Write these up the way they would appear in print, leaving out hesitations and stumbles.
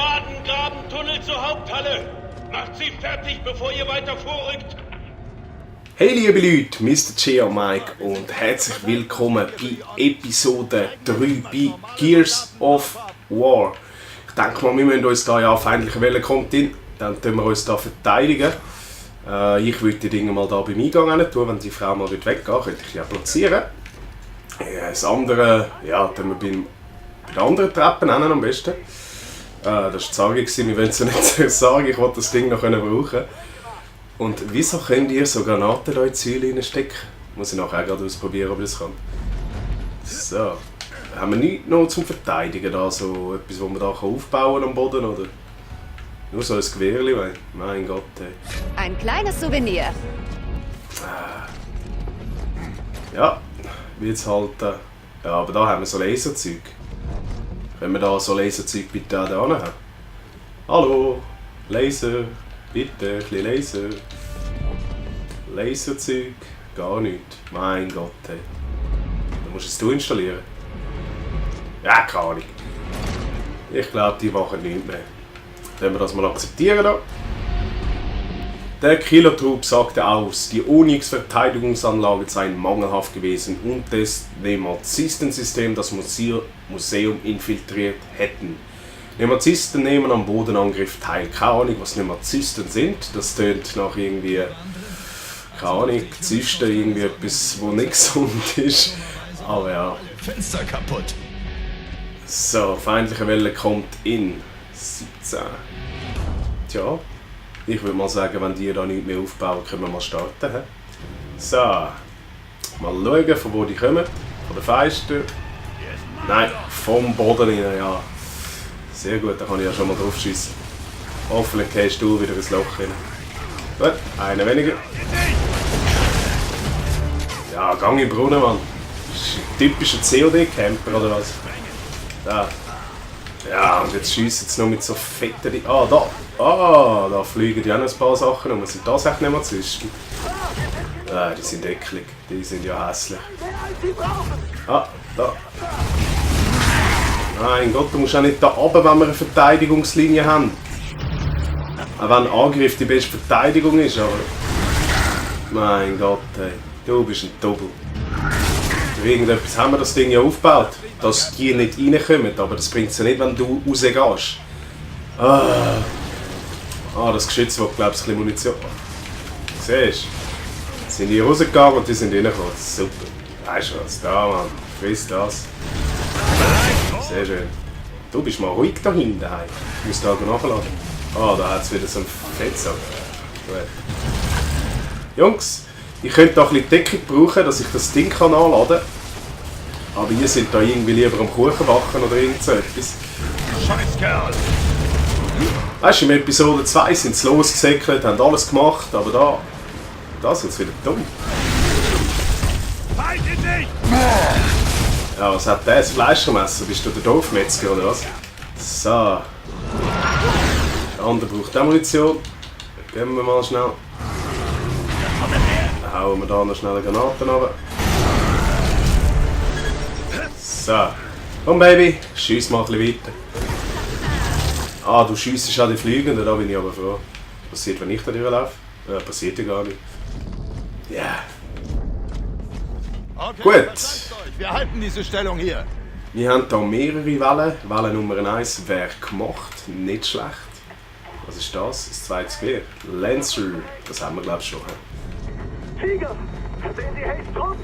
Madengrabentunnel zur Haupthalle. Macht sie fertig, bevor ihr weiter vorrückt. Hey liebe Leute, Mr. G und Mike und herzlich willkommen bei Episode 3 bei Gears of War. Ich denke mal, wir müssen uns da ja feindliche Welle kommt in, dann tun wir uns da verteidigen. Ich würde die Dinge mal da beim Eingang hin tun, wenn die Frau mal weggehen, könnte ich die ja platzieren. Das andere, ja, tun wir bei den anderen Treppen hin am besten. Das war die Sage, wir wollen es nicht sagen, ich wollte das Ding noch brauchen. Und wieso könnt ihr so Granaten da in die Säule reinstecken? Muss ich nachher gerade ausprobieren, ob ich das kann. So. Haben wir nichts noch zum Verteidigen da, so etwas, was man da aufbauen kann am Boden, oder? Nur so ein Gewehrli, mein Gott, ey. Ein kleines Souvenir. Ja, wie jetzt halt, ja, aber da haben wir so Laserzeug. Können wir da so Laserzeug bitte auch da haben? Hallo, Laser. Bitte, ein bisschen Laser. Laserzeug, gar nichts. Mein Gott, ey. Da musst du es installieren. Ja, keine Ahnung. Ich glaube, die machen nichts mehr. Können wir das mal akzeptieren da? Der Killertrupp sagte aus, die Onyx-Verteidigungsanlagen seien mangelhaft gewesen und das Nemazisten-System das Museum infiltriert hätten. Nemazisten nehmen am Bodenangriff teil. Keine Ahnung, was Nemazisten sind. Das tönt nach irgendwie, keine Ahnung, Zysten, irgendwie etwas, was nicht gesund ist. Aber ja. Fenster kaputt. So, feindliche Welle kommt in 17. Tja, ich würde mal sagen, wenn die da nichts mehr aufbauen, können wir mal starten. He? So, mal schauen, von wo die kommen. Von der Fenster. Nein, vom Boden rein, ja. Sehr gut, da kann ich ja schon mal drauf schiessen. Hoffentlich gehst du wieder ins Loch rein. Gut, einer weniger. Ja, gang im Brunnen, Mann. Das ist ein typischer COD-Camper, oder was? Da. Ja, und jetzt schiessen sie noch mit so fetten... Ah, da! Ah, da fliegen die auch noch ein paar Sachen rum. Sind das echt Nemazisten? Die sind eklig. Die sind ja hässlich. Ah, da. Mein Gott, du musst auch nicht da runter, wenn wir eine Verteidigungslinie haben. Auch wenn Angriff die beste Verteidigung ist, aber... Mein Gott, ey. Du bist ein Double. Durch irgendetwas haben wir das Ding ja aufgebaut, dass die nicht reinkommen, aber das bringt es ja nicht, wenn du rausgehst. Das Geschütz will, glaube ich, ein bisschen Munition. Siehst du? Sind die rausgegangen und die sind reingekommen. Super. Weißt du was? Da, Mann. Friss das. Sehr schön. Du bist mal ruhig da hinten. Ich muss da nachladen. Da hat es wieder so ein Fettsack. Gut. Jungs, ich könnte da ein bisschen Deckung brauchen, dass ich das Ding anladen kann. Aber ihr seid da irgendwie lieber am Kuchen backen oder irgend so etwas. Scheißkerl! Weißt du, in Episode 2 sind sie losgesäckelt, haben alles gemacht, aber da sind sie wieder dumm. Halt ihn nicht! Ja, was hat der? Das Fleischermesser? Bist du der Dorfmetzger oder was? So. Der andere braucht auch Munition. Geben wir mal schnell. Dann hauen wir da noch schnell eine Granate runter. So. Komm Baby, schiess mal ein bisschen weiter. Du schiessest an die Fliegenden, da bin ich aber froh. Was passiert, wenn ich da durchlaufe? Passiert ja gar nicht. Ja. Yeah. Okay, Gut. Wir halten diese Stellung hier. Wir haben hier mehrere Wellen. Welle Nummer 1 wäre gemacht, nicht schlecht. Was ist das? Das zweite Gewehr. Lancer, das haben wir glaube ich schon. Tiger, sehen Sie Hayes Trupp?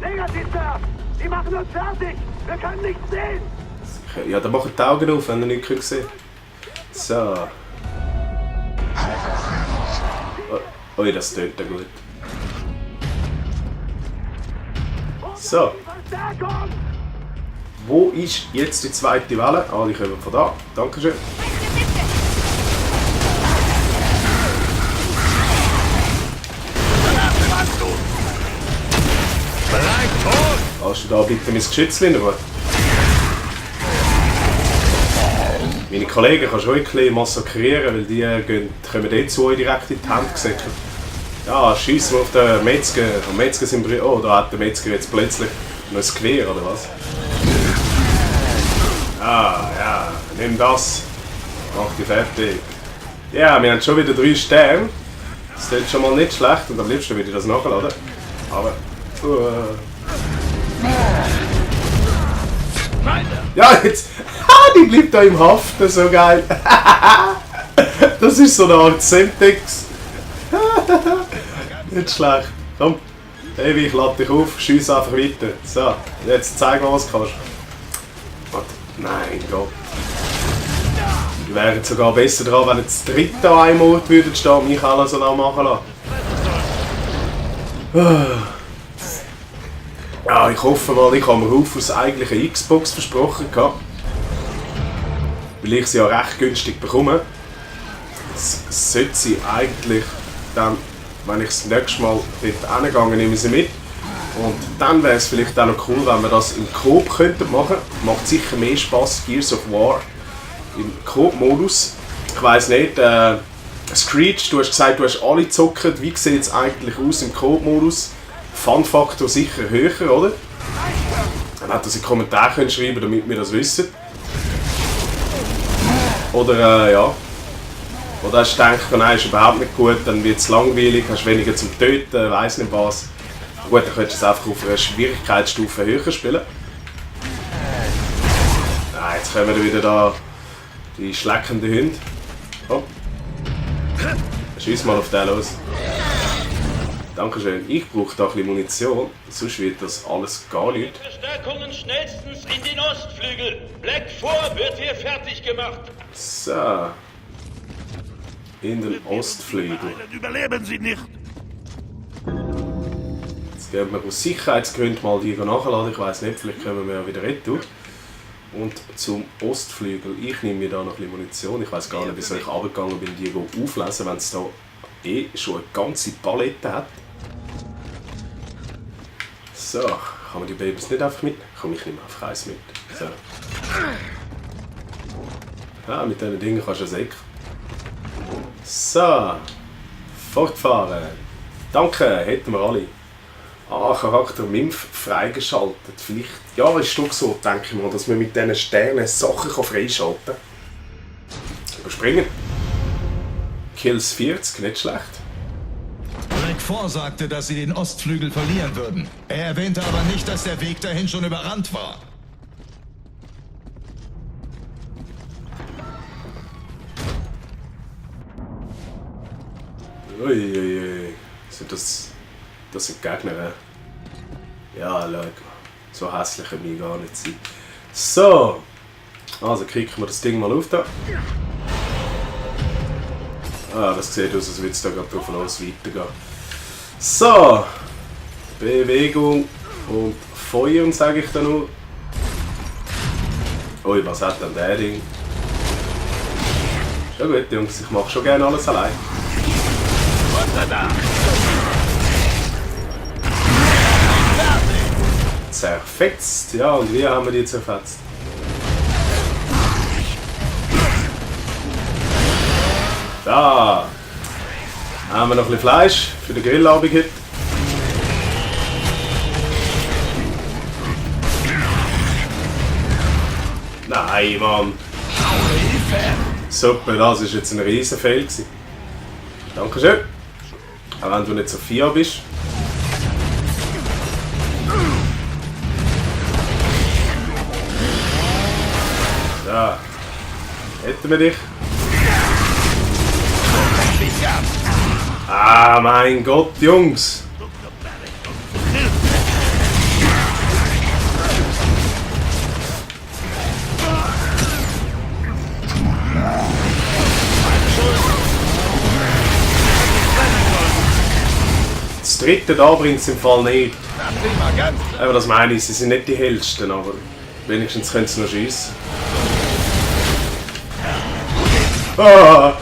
Negativ, Sir! Die machen uns fertig! Wir können nichts sehen! Ja, dann machen die Augen auf, wenn ihr nichts sehen könnt. So. Ui, das tönt ja gut. So. Wo ist jetzt die zweite Welle? Die kommen von da. Dankeschön. Kannst du da bitte mein Geschütz rein? Meine Kollegen kannst du auch ein bisschen massakrieren, weil die kommen dort zu euch direkt in die Hände gesäckelt. Ja, schiessen wir auf den Metzger. Am Metzger sind wir... Oh, da hat der Metzger jetzt plötzlich noch ein Gewehr, oder was? Ja, nimm das. Mach die fertig. Ja, wir haben schon wieder 3 Sterne. Das ist schon mal nicht schlecht und am liebsten würde ich das nachladen. Aber... Ja, jetzt... die bleibt da im Haften, so geil. Das ist so eine Art Semtex. Nicht schlecht. Komm, Evi, ich lade dich auf, schiess einfach weiter. So, jetzt zeig mal, was du kannst. Warte, nein, Gott. Die wären sogar besser dran, wenn jetzt das dritte einmal würde stehen, mich alle so lange machen lassen. Ja, ich hoffe mal, ich habe mir Rufus eigentlich eine Xbox versprochen gehabt. Weil ich sie ja recht günstig bekomme. Das sollte sie eigentlich dann, wenn ich das nächste Mal dort hingehe, nehme ich sie mit. Und dann wäre es vielleicht auch noch cool, wenn wir das im Coop machen könnten. Macht sicher mehr Spaß, Gears of War im Coop-Modus. Ich weiss nicht, Screech, du hast gesagt, du hast alle gezockt. Wie sieht es eigentlich aus im Coop-Modus? Fun-Faktor sicher höher, oder? Dann hätte das in die Kommentare schreiben, damit wir das wissen. Oder ja. Oder hast du gedacht, nein, ist überhaupt nicht gut, dann wird es langweilig, hast weniger zum Töten, weiss nicht was. Gut, dann könntest du es einfach auf einer Schwierigkeitsstufe höher spielen. Nein, jetzt kommen wieder da die schleckenden Hunde. Oh. Schieß mal auf den los. Dankeschön. Ich brauche da ein bisschen Munition, sonst wird das alles gar nicht. Verstärkungen schnellstens in den Ostflügel. Black 4 wird hier fertig gemacht. So. In den Ostflügel. Überleben Sie nicht! Jetzt gehen wir aus Sicherheitsgründen mal die nachladen. Ich weiss nicht, vielleicht kommen wir ja wieder retour. Und zum Ostflügel. Ich nehme mir da noch ein bisschen Munition. Ich weiss gar nicht, wieso ich runtergegangen bin, die auflesen, wenn es da schon eine ganze Palette hat. So, kann man die Babys nicht einfach mit? Komm, ich nehme einfach eins mit. So. Ja, mit diesen Dingen kannst du ja säckeln. So, fortfahren. Danke, hätten wir alle. Charakter MIMF freigeschaltet. Vielleicht, ja, ist doch so, denke ich mal, dass man mit diesen Sternen Sachen freischalten kann. Überspringen. Kills 40, nicht schlecht. Black 4 sagte, dass sie den Ostflügel verlieren würden. Er erwähnte aber nicht, dass der Weg dahin schon überrannt war. Uiuiui. Das sind Gegner. Ja, schau. So hässlich kann ich gar nicht sein. So. Also kriegen wir das Ding mal auf da. Ah, das sieht aus, als würde es da gerade drauf los weitergehen. So. Bewegung und Feuern, sage ich da nur. Ui, was hat denn der Ding? Ja gut, Jungs, ich mache schon gerne alles allein. Zerfetzt, ja, und wie haben wir die zerfetzt? Da haben wir noch ein bisschen Fleisch für den Grillabend heute. Nein, Mann. Super, das war jetzt ein riesen Fail. Dankeschön. Auch wenn du nicht Sophia bist. Da. Hätten wir dich. Ah, mein Gott, Jungs. Das dritte da bringt es im Fall nicht. Aber das meine ich, sie sind nicht die hellsten, aber wenigstens können sie noch schiessen. Ah,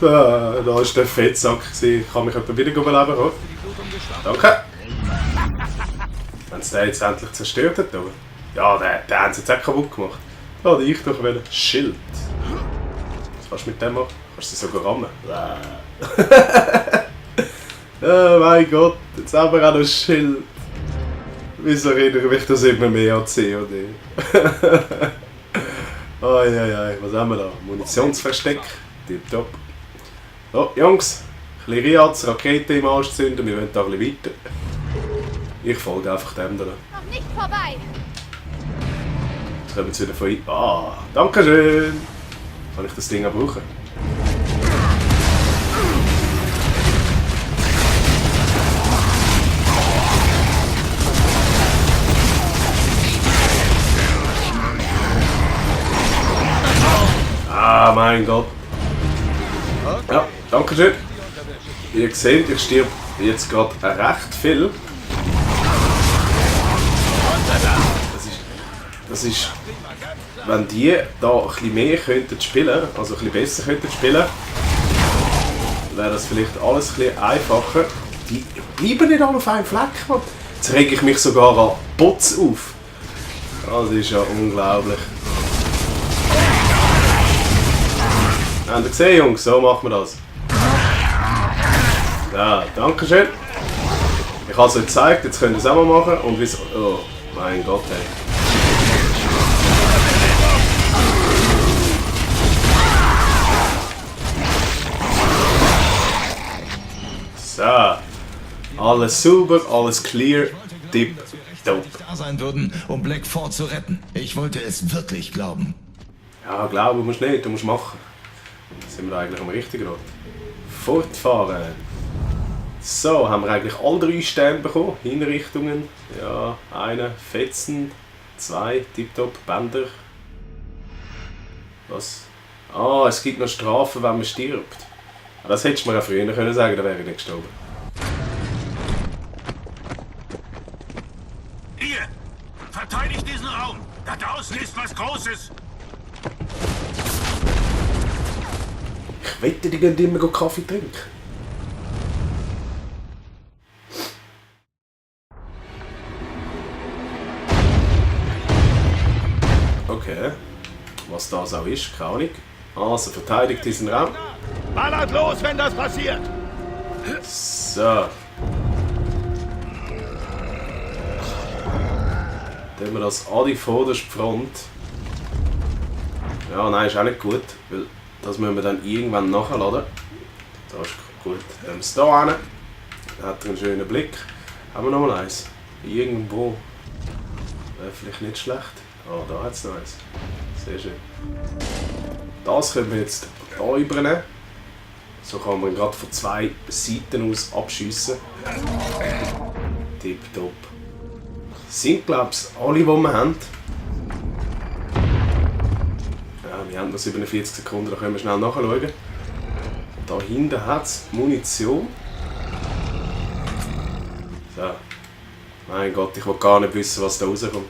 da war der Fettsack. Ich kann mich etwa wieder überleben, oder? Danke. Wenn es den jetzt endlich zerstört hat, aber. Ja, den haben sie jetzt auch kaputt gemacht. Da ich doch will. Schild. Was kannst du mit dem machen? Kannst du sie sogar rammen? Oh mein Gott, jetzt haben wir auch noch ein Schild. Wieso erinnere ich das immer mehr an COD? Eieiei, was haben wir da? Munitionsversteck. Tipptopp. So, Jungs. Ein bisschen Riaz, Rakete im Arsch zünden, wir wollen da ein bisschen weiter. Ich folge einfach dem da. Noch nicht vorbei. Jetzt kommen wir wieder von hinten. Ah, danke schön. Kann ich das Ding auch brauchen? Ah, mein Gott. Ja, danke schön. Ihr seht, ich stirb jetzt gerade recht viel. Das ist, wenn die da ein bisschen mehr könnten spielen, also ein bisschen besser könnten spielen, wäre das vielleicht alles ein bisschen einfacher. Die bleiben nicht alle auf einem Fleck. Mann. Jetzt rege ich mich sogar an Bots auf. Das ist ja unglaublich. Habt ihr gesehen, Jungs? So macht man das. Ja, danke schön. Ich habe es euch gezeigt, jetzt könnt ihr es auch mal machen. Und wieso. Oh, mein Gott, ey. So. Alles sauber, alles clear. Tipptopp. Da sein würden, um Black 4 zu retten. Ich wollte es wirklich glauben. Ja, glauben musst du nicht, du musst machen. Sind wir eigentlich am richtigen Ort? Fortfahren. So, haben wir eigentlich alle 3 Sterne bekommen. Hinrichtungen. Ja, eine. Fetzen. 2. Tipptopp. Bänder. Was? Ah, es gibt noch Strafen, wenn man stirbt. Das hättest du mir auch früher können sagen, dann wäre ich nicht gestorben. Ihr! Verteidigt diesen Raum! Da draußen ist was Großes! Ich wette, die gehen immer Kaffee trinken. Okay. Was das auch ist, keine Ahnung. Also, verteidigt diesen Raum. Ballert los, wenn das passiert! So. Dann haben wir das an die vorderste Front. Ja, nein, ist auch nicht gut, weil das müssen wir dann irgendwann nachladen. Das ist gut. Dann haben wir es hier hin. Dann hat er einen schönen Blick. Haben wir noch mal eins? Irgendwo. Wäre vielleicht nicht schlecht. Ah, da hat es noch eins. Sehr schön. Das können wir jetzt hier übernehmen. So kann man ihn gerade von 2 Seiten aus abschiessen. Tipptopp. Sind, glaube ich, alle, die wir haben. Ja, wir haben noch 47 Sekunden, da können wir schnell nachschauen. Da hinten hat es Munition. So. Mein Gott, ich will gar nicht wissen, was da rauskommt.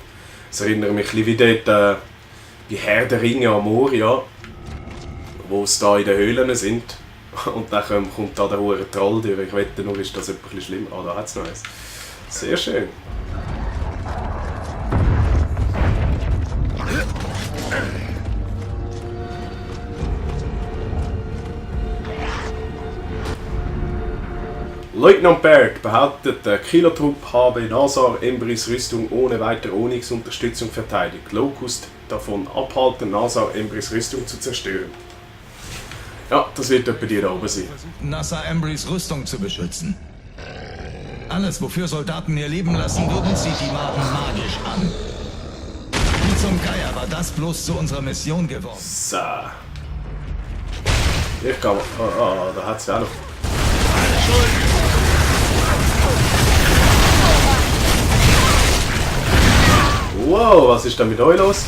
Es erinnert mich ein bisschen wie dort bei Herr der Ringe am Moria, wo es da in den Höhlen sind. Und dann kommt da der hohe Troll durch. Ich wette nur, ist das etwas schlimm. Ah, da hat es noch eins. Sehr schön. Leutnant Berg behauptet, der Killertrupp habe Nazar Embrys Rüstung ohne weitere Onyx-Unterstützung verteidigt. Locust davon abhalten, Nazar Embrys Rüstung zu zerstören. Ja, das wird etwa die da oben sein. Nazar Embrys Rüstung zu beschützen. Alles, wofür Soldaten ihr Leben lassen würden, zieht die Maden magisch an. Wie zum Geier war das bloß zu unserer Mission geworden? So. Ich glaube, da hat es ja noch. Wow, was ist denn mit euch los?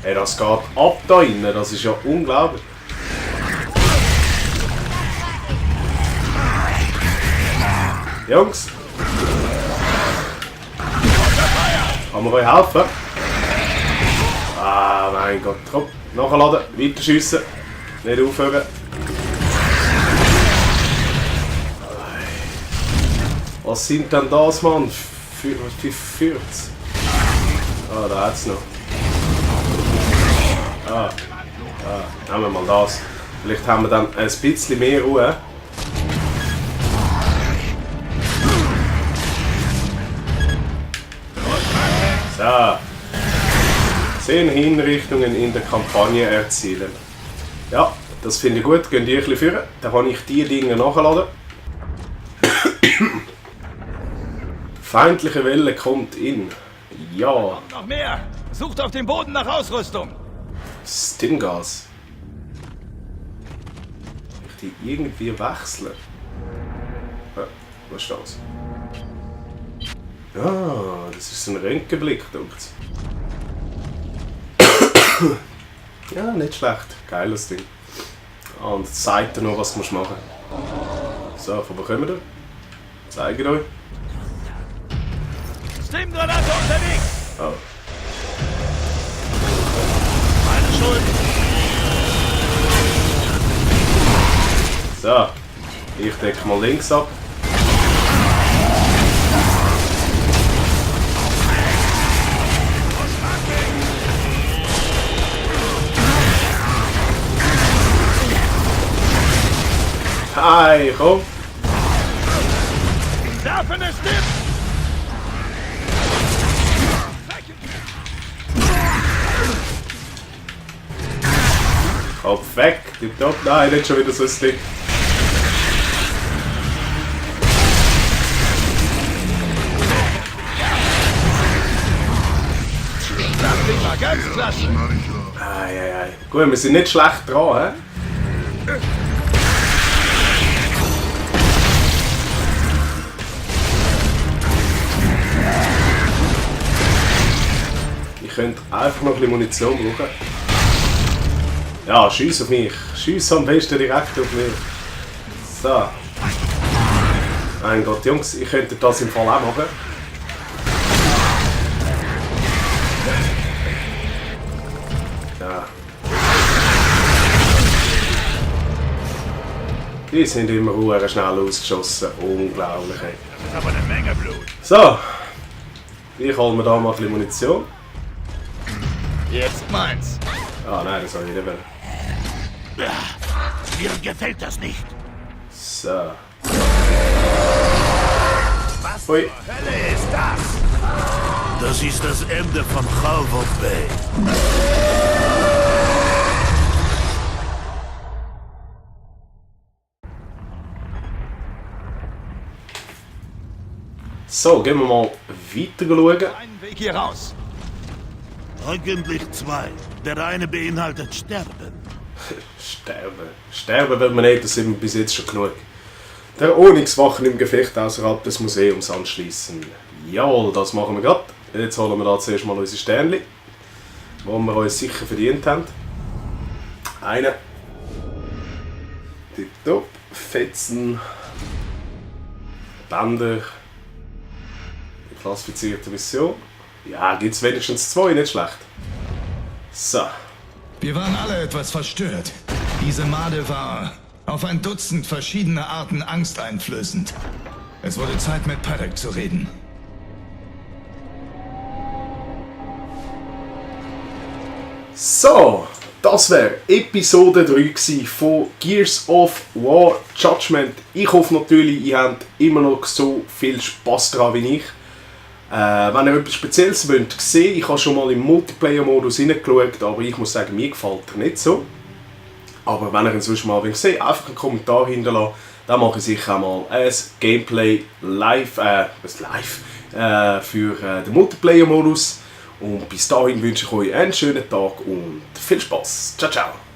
Hey, das geht ab da innen, das ist ja unglaublich. Jungs! Kann man euch helfen? Ah, mein Gott. Komm, nachladen, weiter schiessen. Nicht aufhören. Was sind denn das, Mann? Wie führt's? Ah, da hat's noch. Nehmen wir mal das. Vielleicht haben wir dann ein bisschen mehr Ruhe. So. 10 Hinrichtungen in der Kampagne erzielen. Ja, das finde ich gut. Gehen die ein bisschen führen. Dann kann ich die Dinge nachladen. Feindliche Welle kommt in. Ja. Noch mehr! Sucht auf dem Boden nach Ausrüstung! Stimgas. Ich die irgendwie wechseln. Was ist das? Ah, das ist ein Röntgenblick, denkt's. Ja, nicht schlecht. Geiles Ding. Ah, und jetzt zeigt er noch, was du machen musst. So, von wo kommen wir? Zeige euch. Stimgranate unterwegs! Oh. Meine Schuld! So, ich decke mal links ab. Hi, komm! Werfen es Stift! Kopf weg! Tipptopp! Nein, nicht schon wieder so ein Ding! Das Ding war ganz klasse! Ei. Gut, wir sind nicht schlecht dran, hä? Ich könnte einfach noch ein bisschen Munition brauchen. Ja, schiess auf mich. Schiess am besten direkt auf mich. So. Mein Gott, Jungs, ich könnte das im Fall auch machen. Ja. Die sind immer sehr schnell ausgeschossen. Unglaublich. Ey. Das ist aber eine Menge Blut. So. Ich hole mir da mal ein bisschen Munition. Jetzt meins! Ah nein, das soll ich nicht wollen. Mir gefällt das nicht. So. Was Ui. zur Hölle ist das? Das ist das Ende von Khalvov Bay. So, gehen wir mal weiter schauen. Einen Weg hier raus! Eigentlich 2. Der eine beinhaltet Sterben. Sterben. Sterben will man nicht, das sind wir bis jetzt schon genug. Der Ordnungswachen im Gefecht außerhalb des Museums anschließen. Jawohl, das machen wir gerade. Jetzt holen wir da zuerst mal unsere Sternchen, die wir uns sicher verdient haben. Eine. Tipptopp. Fetzen. Bänder. Klassifizierte Mission. Ja, gibt es wenigstens 2, nicht schlecht. So. Wir waren alle etwas verstört. Diese Made war auf ein Dutzend verschiedene Arten angsteinflößend. Es wurde Zeit, mit Paddock zu reden. So, das wäre Episode 3 gewesen von Gears of War Judgment. Ich hoffe natürlich, ihr habt immer noch so viel Spass daran wie ich. Wenn ihr etwas Spezielles wollt sehen, ich habe schon mal im Multiplayer-Modus reingeschaut, aber ich muss sagen, mir gefällt er nicht so. Aber wenn ihr ihn sonst mal sehen, einfach einen Kommentar hinterlassen, dann mache ich sicher auch mal ein Gameplay live, für den Multiplayer-Modus. Und bis dahin wünsche ich euch einen schönen Tag und viel Spaß. Ciao, ciao!